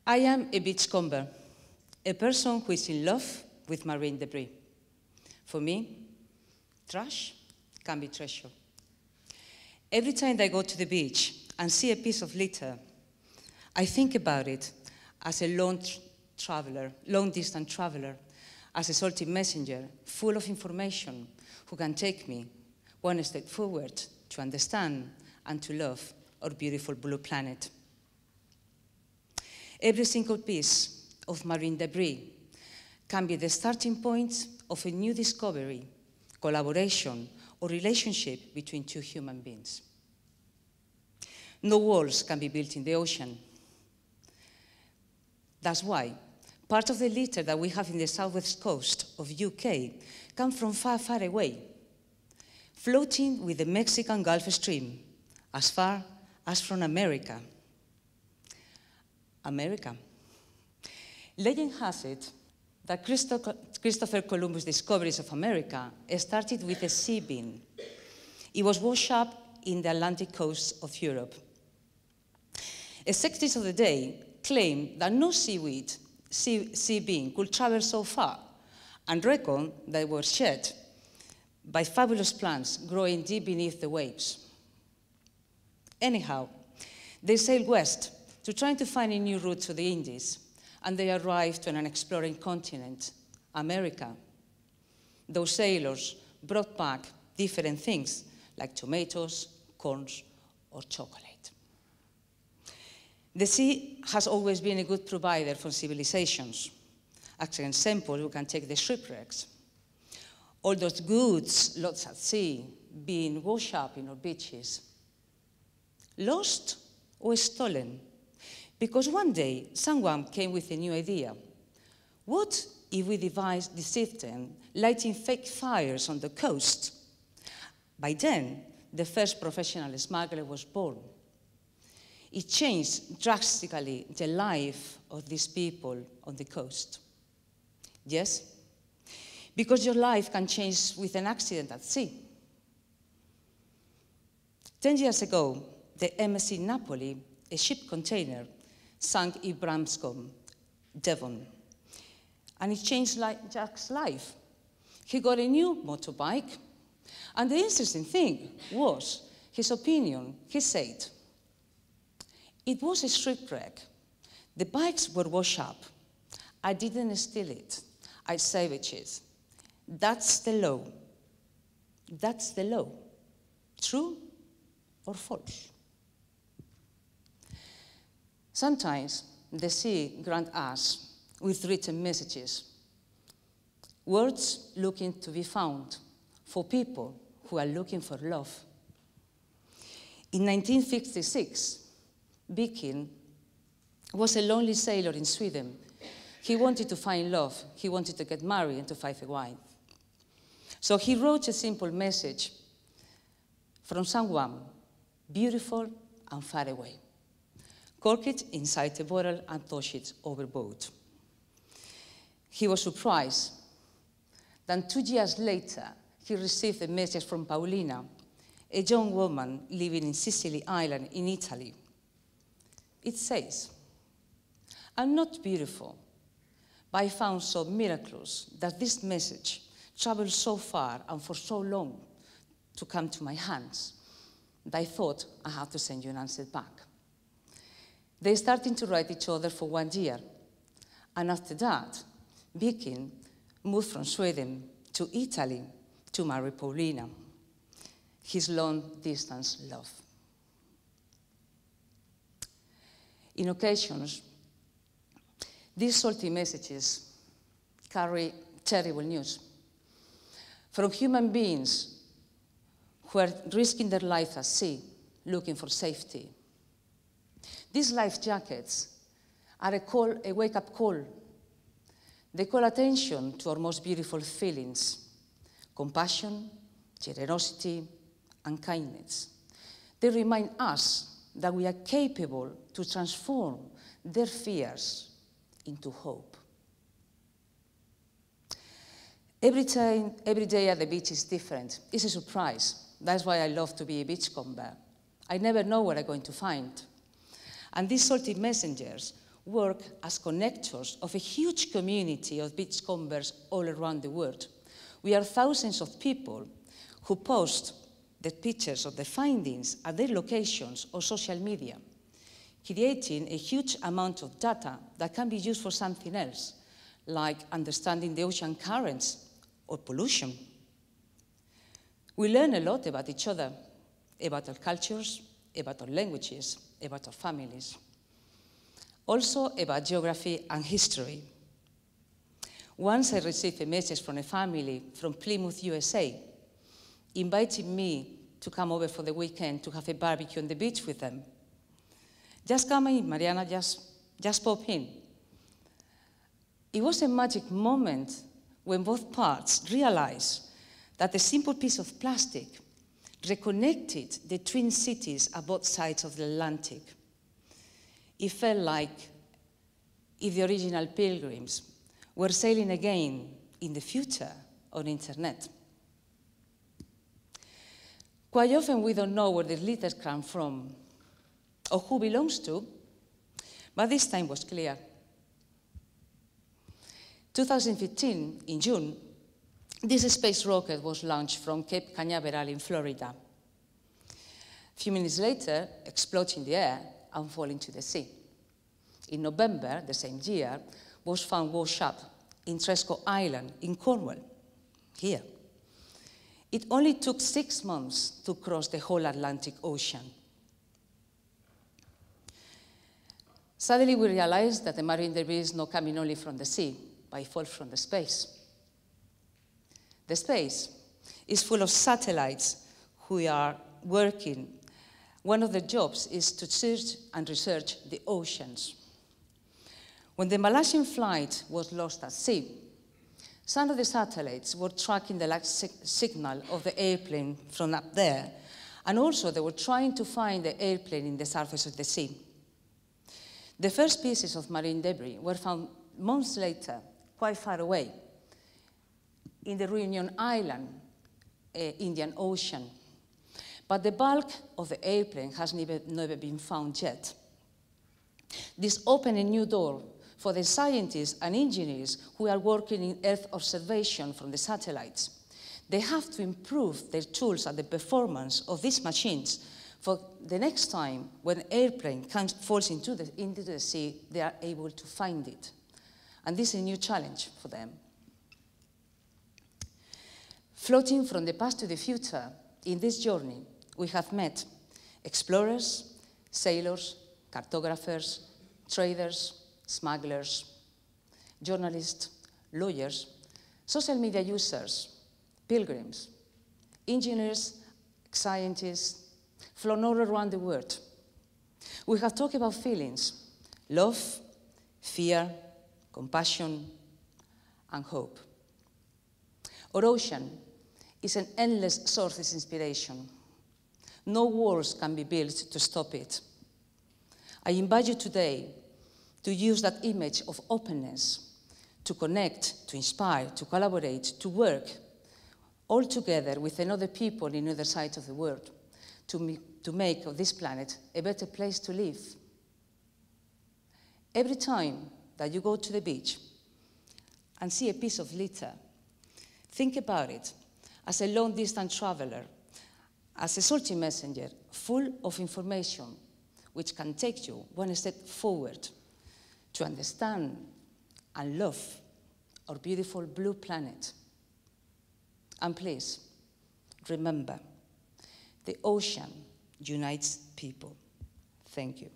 I am a beachcomber, a person who is in love with marine debris. For me, trash can be treasure. Every time I go to the beach and see a piece of litter, I think about it as a long-distance traveler, as a salty messenger, full of information, who can take me one step forward to understand and to love our beautiful blue planet. Every single piece of marine debris can be the starting point of a new discovery, collaboration, or relationship between two human beings. No walls can be built in the ocean. That's why part of the litter that we have in the southwest coast of UK comes from far, far away, floating with the Mexican Gulf Stream, as far as from America. America. Legend has it that Christopher Columbus' discoveries of America started with a sea bean. It was washed up in the Atlantic coast of Europe. A scientist of the day claimed that no sea bean could travel so far, and reckoned that it was shed by fabulous plants growing deep beneath the waves. Anyhow, they sailed west to try to find a new route to the Indies, and they arrived on an exploring continent, America. Those sailors brought back different things, like tomatoes, corns, or chocolate. The sea has always been a good provider for civilizations. As an example, we can take the shipwrecks. All those goods lost at sea being washed up in our beaches. Lost or stolen? Because one day, someone came with a new idea. What if we devised the system lighting fake fires on the coast? By then, the first professional smuggler was born. It changed drastically the life of these people on the coast. Yes, because your life can change with an accident at sea. 10 years ago, the MSC Napoli, a ship container, sank in Branscombe, Devon. And it changed Jack's life. He got a new motorbike. And the interesting thing was his opinion. He said, "It was a shipwreck. The bikes were washed up. I didn't steal it. I salvaged it. That's the law. That's the law. True or false?" Sometimes the sea grants us with written messages, words looking to be found for people who are looking for love. In 1956, Viking was a lonely sailor in Sweden. He wanted to find love. He wanted to get married and to find a wife. So he wrote a simple message from someone beautiful and far away, corked it inside a bottle and tossed it overboard. He was surprised. Then 2 years later, he received a message from Paulina, a young woman living in Sicily Island in Italy. It says, "I'm not beautiful, but I found so miraculous that this message traveled so far and for so long to come to my hands that I thought I had to send you an answer back." They started to write each other for 1 year. And after that, Viking moved from Sweden to Italy to marry Paulina, his long-distance love. In occasions, these salty messages carry terrible news from human beings who are risking their life at sea, looking for safety. These life jackets are a wake-up call. They call attention to our most beautiful feelings: compassion, generosity, and kindness. They remind us that we are capable to transform their fears into hope. Every day at the beach is different. It's a surprise. That's why I love to be a beachcomber. I never know what I'm going to find. And these salty messengers work as connectors of a huge community of beachcombers all around the world. We are thousands of people who post the pictures of the findings at their locations or social media, creating a huge amount of data that can be used for something else, like understanding the ocean currents or pollution. We learn a lot about each other, about our cultures, about our languages, about our families. Also about geography and history. Once I received a message from a family from Plymouth, USA, inviting me to come over for the weekend to have a barbecue on the beach with them. Just come in, Mariana, just pop in. It was a magic moment when both parts realized that a simple piece of plastic reconnected the twin cities at both sides of the Atlantic. It felt like if the original pilgrims were sailing again in the future on the internet. Quite often we don't know where the letters come from or who belongs to, but this time was clear. 2015, in June, this space rocket was launched from Cape Canaveral in Florida. A few minutes later, exploded in the air and fall into the sea. In November, the same year, was found washed up in Tresco Island in Cornwall, here. It only took 6 months to cross the whole Atlantic Ocean. Suddenly we realized that the marine debris is not coming only from the sea, but it falls from the space. The space is full of satellites who are working. One of their jobs is to search and research the oceans. When the Malaysian flight was lost at sea, some of the satellites were tracking the light signal of the airplane from up there, and also they were trying to find the airplane in the surface of the sea. The first pieces of marine debris were found months later, quite far away, in the Reunion Island, Indian Ocean. But the bulk of the airplane has never been found yet. This opened a new door for the scientists and engineers who are working in Earth observation from the satellites. They have to improve their tools and the performance of these machines for the next time when an airplane falls into the sea, they are able to find it. And this is a new challenge for them. Floating from the past to the future, in this journey, we have met explorers, sailors, cartographers, traders, smugglers, journalists, lawyers, social media users, pilgrims, engineers, scientists, flown all around the world. We have talked about feelings, love, fear, compassion, and hope. Our ocean is an endless source of inspiration. No walls can be built to stop it. I invite you today to use that image of openness, to connect, to inspire, to collaborate, to work, all together with other people in other sides of the world, to make of this planet a better place to live. Every time that you go to the beach and see a piece of litter, think about it as a long-distance traveler, as a salty messenger, full of information, which can take you one step forward to understand and love our beautiful blue planet. And please, remember, the ocean unites people. Thank you.